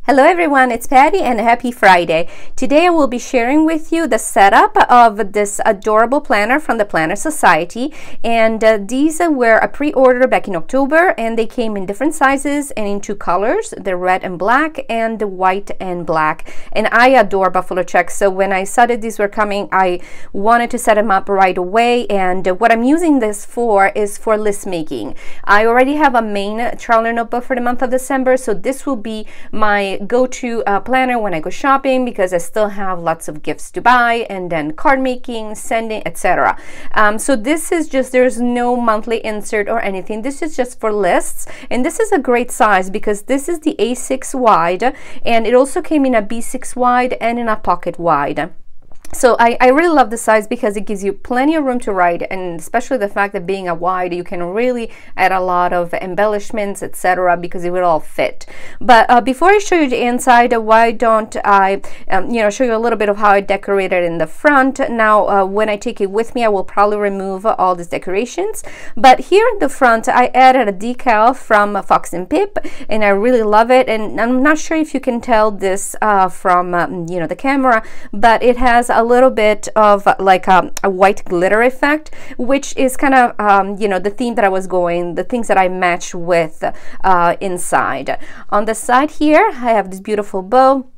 Hello everyone, it's Patty and happy Friday. Today I will be sharing with you the setup of this adorable planner from the Planner Society, and these were a pre-order back in October, and they came in different sizes and in two colors, the red and black and the white and black. And I adore Buffalo checks, so when I saw that these were coming, I wanted to set them up right away. And what I'm using this for is for list making. I already have a main traveler notebook for the month of December, so this will be my go-to planner when I go shopping, because I still have lots of gifts to buy, and then card making, sending, etc. So this is just, there's no monthly insert or anything. This is just for lists, and this is a great size because this is the A6 wide, and it also came in a B6 wide and in a pocket wide. So I really love the size because it gives you plenty of room to write, and especially the fact that being a wide, you can really add a lot of embellishments, etc., because it will all fit. But before I show you the inside, why don't I show you a little bit of how I decorated in the front. Now when I take it with me, I will probably remove all these decorations, but here in the front I added a decal from Fox and Pip, and I really love it. And I'm not sure if you can tell this from the camera, but it has a little bit of like a white glitter effect, which is kind of the theme that I was going, the things that I match with inside. On the side here I have this beautiful bow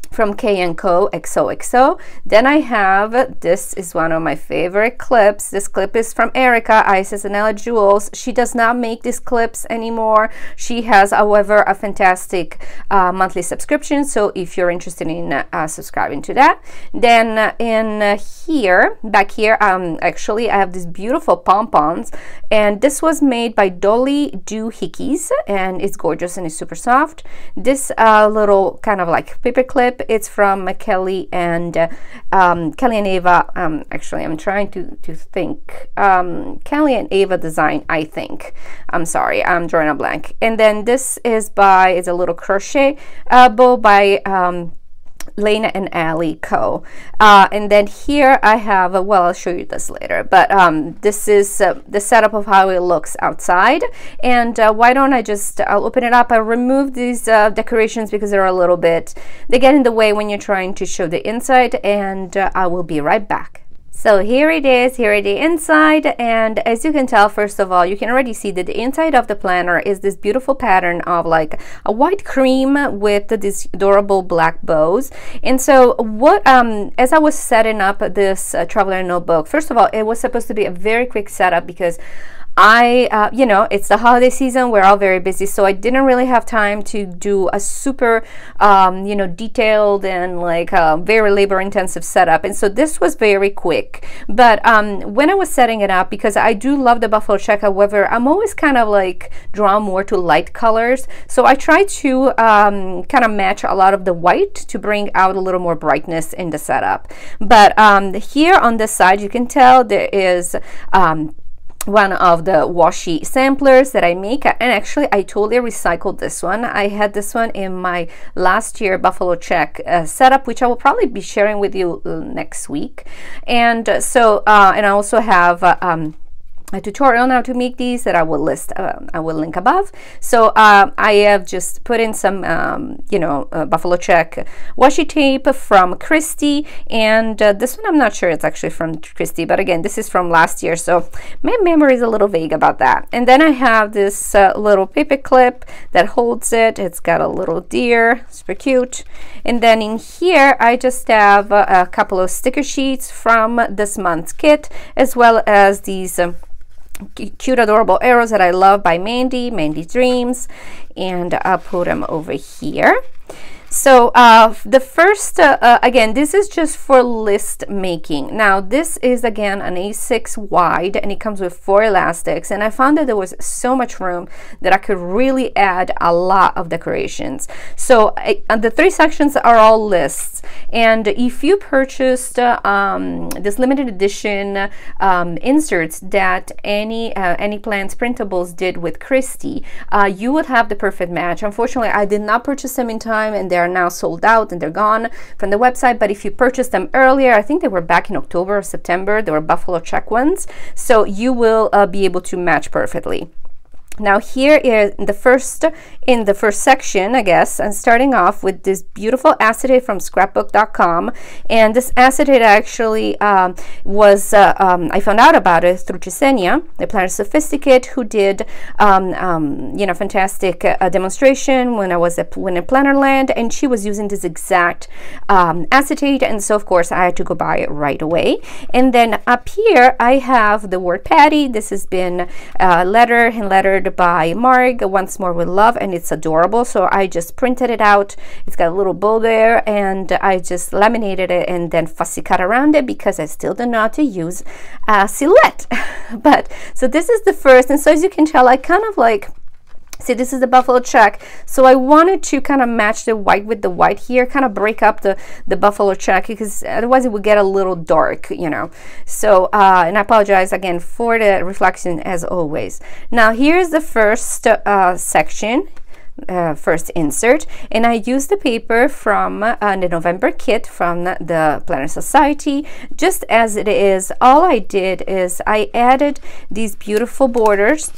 from K&Co XOXO. Then I have, this is one of my favorite clips. This clip is from Erica, Isis and Ella Jewels. She does not make these clips anymore. She has, however, a fantastic monthly subscription, so if you're interested in subscribing to that. Then in here, back here, actually I have these beautiful pom-poms, and this was made by Dolly Doohickeys, and it's gorgeous and it's super soft. This little kind of like paper clip, it's from Kelly and Ava. Actually, I'm trying to think. Kelly and Ava design, I think. I'm sorry, I'm drawing a blank. And then this is a little crochet bow by Lena and Allie Co. And then here I have, well, I'll show you this later, but this is the setup of how it looks outside. And why don't I just, I'll open it up. I remove these decorations because they're a little bit, they get in the way when you're trying to show the inside, and I will be right back. So here it is, here it is inside, and as you can tell, first of all, you can already see that the inside of the planner is this beautiful pattern of like a white cream with these adorable black bows. And so what, as I was setting up this traveler notebook, first of all, it was supposed to be a very quick setup because it's the holiday season, we're all very busy, so I didn't really have time to do a super detailed and like very labor intensive setup, and so this was very quick. But when I was setting it up, because I do love the Buffalo check, however, I'm always kind of like drawn more to light colors, so I try to kind of match a lot of the white to bring out a little more brightness in the setup. But here on this side, you can tell there is one of the washi samplers that I make, and actually I totally recycled this one. I had this one in my last year Buffalo check setup, which I will probably be sharing with you next week. And so and I also have a tutorial now to make these that I will link above. So I have just put in some Buffalo check washi tape from Christy, and this one I'm not sure it's actually from Christy, but again, this is from last year, so my memory is a little vague about that. And then I have this little paper clip that holds it. It's got a little deer, super cute. And then in here I just have a couple of sticker sheets from this month's kit, as well as these cute adorable arrows that I love by Mandy Dreams, and I'll put them over here. So the first, again, this is just for list making. Now this is again an A6 wide, and it comes with 4 elastics, and I found that there was so much room that I could really add a lot of decorations. So the 3 sections are all lists, and if you purchased this limited edition inserts that any Plans printables did with Christy, you would have the perfect match. Unfortunately, I did not purchase them in time, and they are now sold out and they're gone from the website. But if you purchased them earlier, I think they were back in October or September, they were Buffalo check ones, so you will be able to match perfectly. Now here is in the first section, I guess, I'm starting off with this beautiful acetate from scrapbook.com, and this acetate actually was I found out about it through Jesenia, the Planner Sophisticate, who did you know, fantastic demonstration when I was in Plannerland, and she was using this exact acetate, and so of course I had to go buy it right away. And then up here I have the word Patty. This has been lettered by Marg, Once More with Love, and it's adorable. So I just printed it out. It's got a little bow there, and I just laminated it and then fussy cut around it because I still don't know how to use silhouette. But so this is the first, and so as you can tell, I kind of like, see, this is the Buffalo Check, so I wanted to kind of match the white with the white here, kind of break up the Buffalo Check, because otherwise it would get a little dark, you know. So and I apologize again for the reflection as always. Now here's the first section, first insert, and I used the paper from the November kit from the Planner Society just as it is. All I did is I added these beautiful borders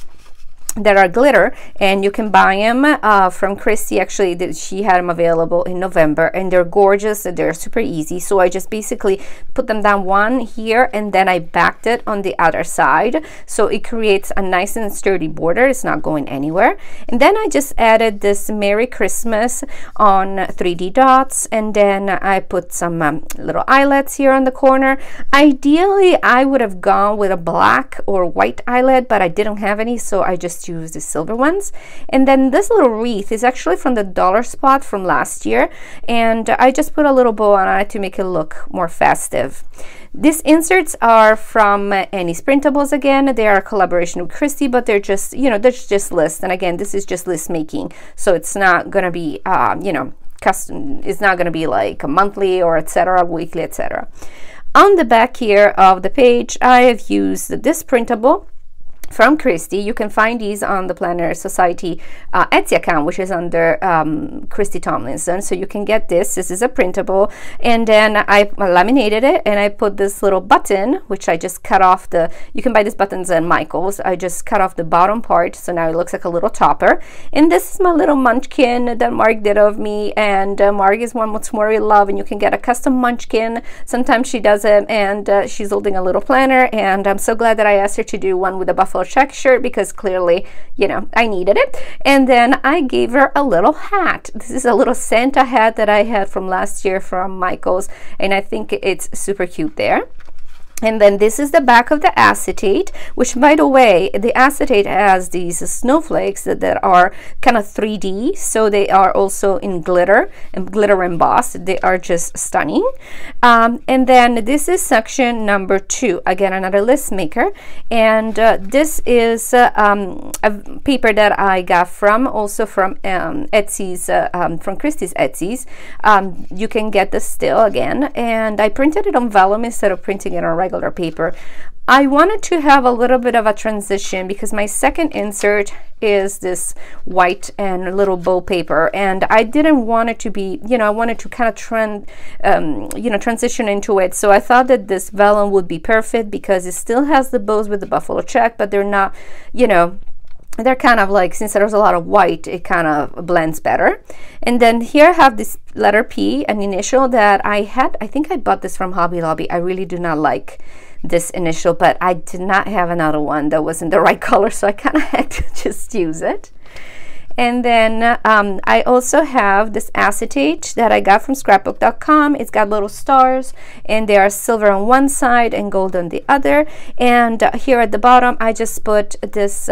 that are glitter, and you can buy them from Christy. Actually, she had them available in November, and they're gorgeous. They're super easy. So I just basically put them down one here, and then I backed it on the other side, so it creates a nice and sturdy border. It's not going anywhere. And then I just added this Merry Christmas on 3D dots, and then I put some little eyelets here on the corner. Ideally, I would have gone with a black or white eyelet, but I didn't have any, so I just use the silver ones. And then this little wreath is actually from the Dollar Spot from last year, and I just put a little bow on it to make it look more festive. These inserts are from Annie's Printables again. They are a collaboration with Christy, but they're just, you know, they're just lists. And again, this is just list making, so it's not gonna be you know, custom. It's not gonna be like a monthly or etc., weekly, etc. On the back here of the page, I have used this printable from Christy. You can find these on the Planner Society Etsy account, which is under Christy Tomlinson. So you can get this. This is a printable, and then I laminated it, and I put this little button, which I just cut off the, you can buy these buttons at Michael's. I just cut off the bottom part, so now it looks like a little topper. And this is my little munchkin that Marg did of me, and Marg is Once More with Love, and you can get a custom munchkin. Sometimes she does it, and she's holding a little planner, and I'm so glad that I asked her to do one with a Buffalo Check shirt, because clearly, you know, I needed it. And then I gave her a little hat. This is a little Santa hat that I had from last year from Michael's, and I think it's super cute there. And then this is the back of the acetate, which, by the way, the acetate has these snowflakes that are kind of 3D, so they are also in glitter and glitter embossed. They are just stunning. And then this is section number 2, again another list maker, and this is a paper that I got from Etsy's, from Christy's Etsy's. You can get this still again, and I printed it on vellum instead of printing it on regular paper. I wanted to have a little bit of a transition because my second insert is this white and little bow paper, and I didn't want it to be, you know, I wanted to kind of you know, transition into it. So I thought that this vellum would be perfect because it still has the bows with the Buffalo Check, but they're not, you know, they're kind of like, since there's a lot of white, it kind of blends better. And then here I have this letter P, an initial that I had, I think I bought this from Hobby Lobby. I really do not like this initial, but I did not have another one that was in the right color, so I kind of had to just use it. And then I also have this acetate that I got from scrapbook.com. It's got little stars, and they are silver on one side and gold on the other. And here at the bottom, I just put this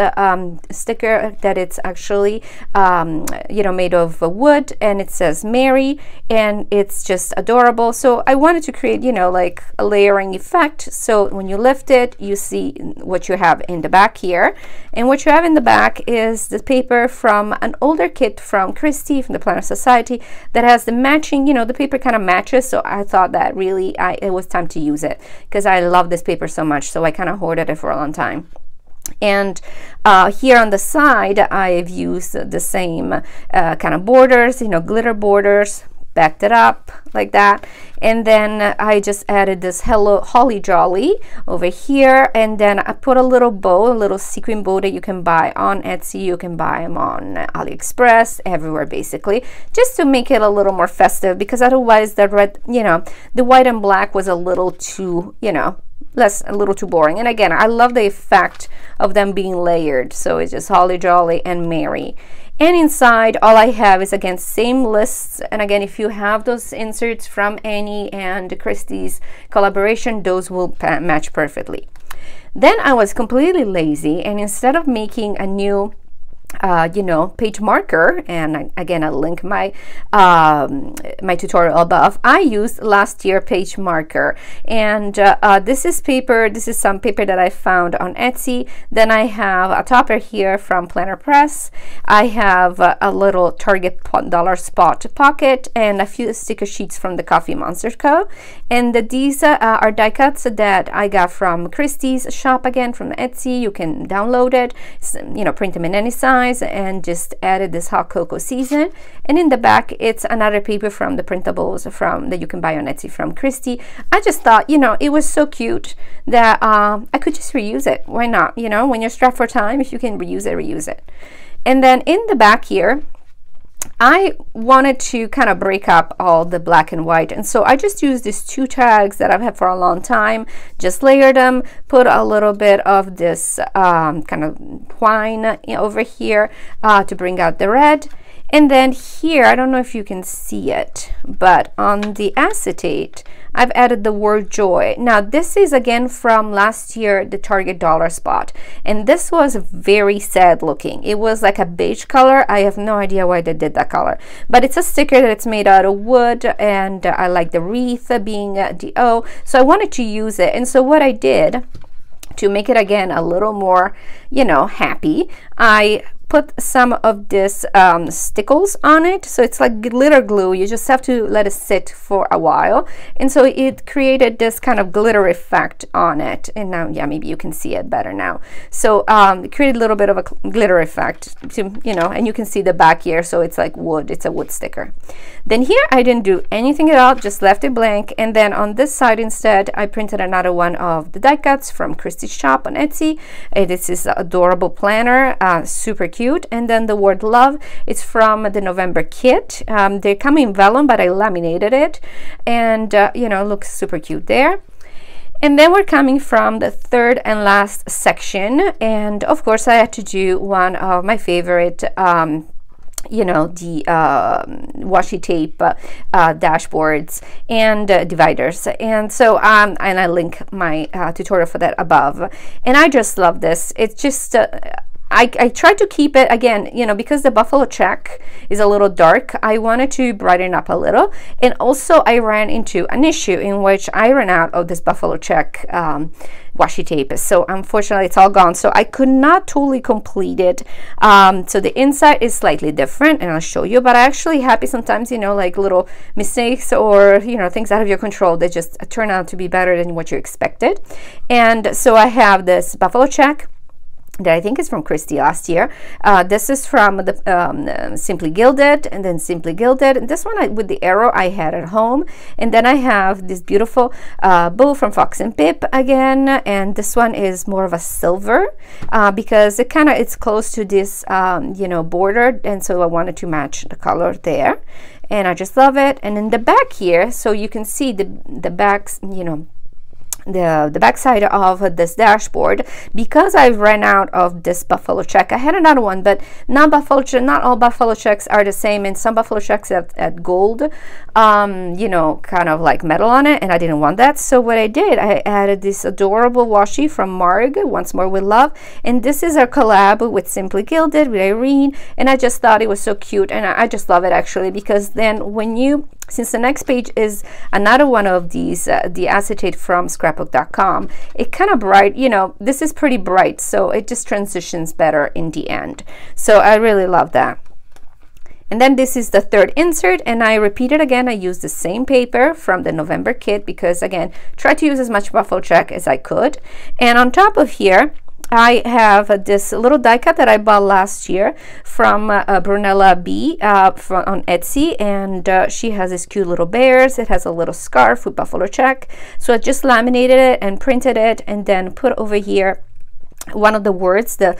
sticker that it's actually, you know, made of wood, and it says Mary, and it's just adorable. So I wanted to create, you know, like a layering effect. So when you lift it, you see what you have in the back here. And what you have in the back is the paper from an older kit from Christy from the Planner Society that has the matching, you know, the paper kind of matches. So I thought that really it was time to use it because I love this paper so much. So I kind of hoarded it for a long time. And here on the side, I've used the same kind of borders, you know, glitter borders, backed it up like that, and then I just added this Hello Holly Jolly over here, and then I put a little bow, a little sequin bow that you can buy on Etsy. You can buy them on AliExpress, everywhere basically, just to make it a little more festive, because otherwise the red, you know, the white and black was a little too, you know, a little too boring. And again, I love the effect of them being layered, so it's just Holly Jolly and Mary. And inside, all I have is, again, same lists. And again, if you have those inserts from Annie and Christy's collaboration, those will match perfectly. Then I was completely lazy, and instead of making a new you know, page marker, and again, I'll link my my tutorial above, I used last year page marker, and this is paper. This is some paper that I found on Etsy. Then I have a topper here from Planner Press. I have a little Target dollar spot pocket and a few sticker sheets from the Coffee Monster Co. And these are die cuts that I got from Christy's shop, again from Etsy. You can download it, you know, print them in any size, and just added this hot cocoa season. And in the back, it's another paper from the printables from that you can buy on Etsy from Christy. I just thought, you know, it was so cute that I could just reuse it. Why not? You know, when you're strapped for time, if you can reuse it, reuse it. And then in the back here, I wanted to kind of break up all the black and white, and so I just used these two tags that I've had for a long time, just layered them, put a little bit of this kind of twine over here to bring out the red. And then here, I don't know if you can see it, but on the acetate, I've added the word joy. Now, this is again from last year, the Target dollar spot. And this was very sad looking. It was like a beige color. I have no idea why they did that color. But it's a sticker that's made out of wood, and I like the wreath being the O. So I wanted to use it. And so what I did, to make it again a little more, you know, happy, I put some of this stickles on it, so it's like glitter glue. You just have to let it sit for a while, and so it created this kind of glitter effect on it. And now, yeah, maybe you can see it better now. So it created a little bit of a glitter effect to, you know, and you can see the back here, so it's like wood. It's a wood sticker. Then here I didn't do anything at all, just left it blank. And then on this side instead, I printed another one of the die cuts from Christy's shop on Etsy. This is adorable planner, super cute. And then the word love, it's from the November kit. They come in vellum, but I laminated it, and you know, looks super cute there. And then we're coming from the third and last section, and of course I had to do one of my favorite you know, the washi tape dashboards and dividers. And so and I link my tutorial for that above. And I just love this. It's just I tried to keep it, again, you know, because the Buffalo Check is a little dark, I wanted to brighten up a little. And also I ran into an issue in which I ran out of this Buffalo Check washi tape. So unfortunately it's all gone, so I could not totally complete it. So the inside is slightly different, and I'll show you, but I'm actually happy sometimes, you know, like little mistakes or, you know, things out of your control that just turn out to be better than what you expected. And so I have this Buffalo Check that I think is from Christy last year. This is from the Simply Gilded, and then Simply Gilded. And this one with the arrow I had at home. And then I have this beautiful bow from Fox and Pip again. And this one is more of a silver because it's close to this, you know, border. And so I wanted to match the color there. And I just love it. And in the back here, so you can see the backs, you know, the back side of this dashboard, because I ran out of this Buffalo Check. I had another one, but not all Buffalo Checks are the same, and some Buffalo Checks have gold, you know, kind of like metal on it, and I didn't want that. So what I did, I added this adorable washi from Marg, Once More With Love, and this is our collab with Simply Gilded, with Irene, and I just thought it was so cute, and I just love it actually, because then when you, since the next page is another one of these, the acetate from scrapbook.com, it kind of bright, you know, this is pretty bright, so it just transitions better in the end. So I really love that. And then this is the third insert, and I repeat it again. I used the same paper from the November kit because, again, try to use as much Buffalo Check as I could. And on top of here, I have this little die cut that I bought last year from Brunella B on Etsy, and she has these cute little bears. It has a little scarf with Buffalo Check. So I just laminated it and printed it, and then put over here one of the words, the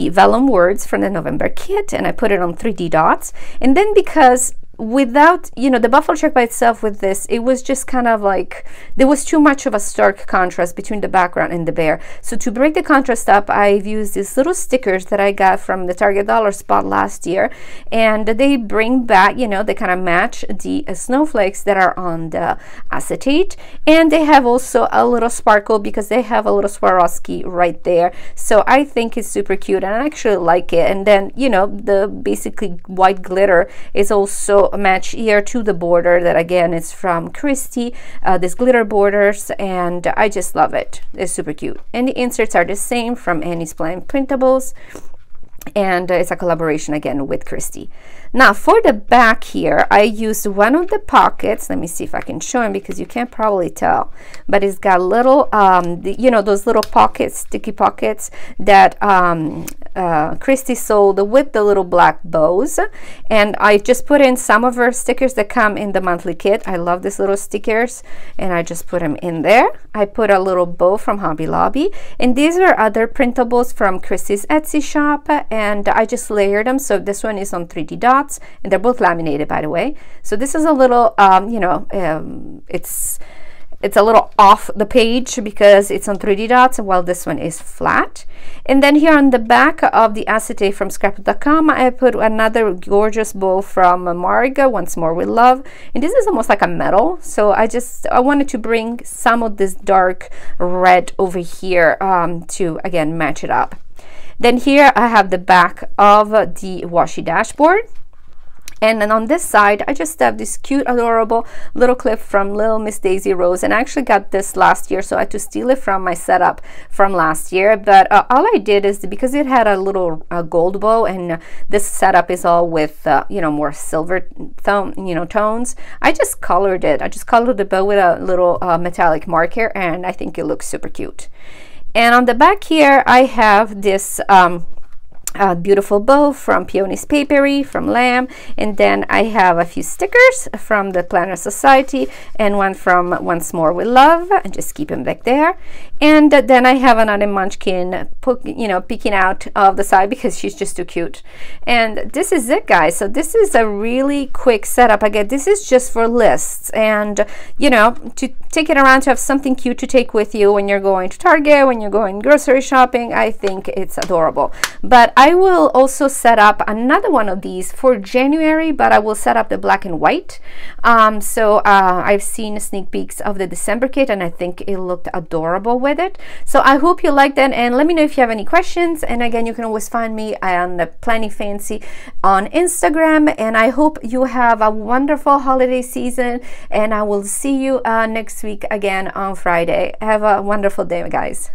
vellum words from the November kit, and I put it on 3D dots. And then because without, you know, the Buffalo Check by itself with this, it was just kind of like, there was too much of a stark contrast between the background and the bear. So to break the contrast up, I've used these little stickers that I got from the Target Dollar Spot last year, and they bring back, you know, they kind of match the snowflakes that are on the acetate, and they have also a little sparkle because they have a little Swarovski right there. So I think it's super cute, and I actually like it. And then, you know, the basically white glitter is also match here to the border that again is from Christy, this glitter borders, and I just love it. It's super cute, and the inserts are the same from Annie's Plan Printables, and it's a collaboration again with Christy. Now for the back here, I used one of the pockets. Let me see if I can show them because you can't probably tell, but it's got little you know, those little pockets, sticky pockets that Christy sold with the little black bows, and I just put in some of her stickers that come in the monthly kit. I love these little stickers, and I just put them in there. I put a little bow from Hobby Lobby, and these are other printables from Christy's Etsy shop, and I just layered them. So this one is on 3D dots, and they're both laminated, by the way. So this is a little you know, it's a little off the page because it's on 3D dots, while this one is flat. And then here on the back of the acetate from scrapbook.com, I put another gorgeous bow from Marga, Once More With Love, and this is almost like a metal. So I wanted to bring some of this dark red over here to again match it up. Then here I have the back of the washi dashboard. And then on this side, I just have this cute, adorable little clip from Little Miss Daisy Rose. And I actually got this last year, so I had to steal it from my setup from last year. But all I did is, because it had a little gold bow, and this setup is all with, you know, more silver tones, I just colored it. I just colored the bow with a little metallic marker, and I think it looks super cute. And on the back here, I have this beautiful bow from Peony's Papery from Lamb, and then I have a few stickers from the Planner Society and one from Once More With Love, and just keep them back there. And then I have another munchkin, you know, peeking out of the side because she's just too cute. And this is it, guys. So this is a really quick setup. Again, this is just for lists, and you know, to take it around, to have something cute to take with you when you're going to Target, when you're going grocery shopping. I think it's adorable. But I will also set up another one of these for January, but I will set up the black and white. I've seen sneak peeks of the December kit, and I think it looked adorable with it. So I hope you liked that, and let me know if you have any questions. And again, you can always find me on the Planning Fancy on Instagram, and I hope you have a wonderful holiday season, and I will see you next week again on Friday. Have a wonderful day, guys.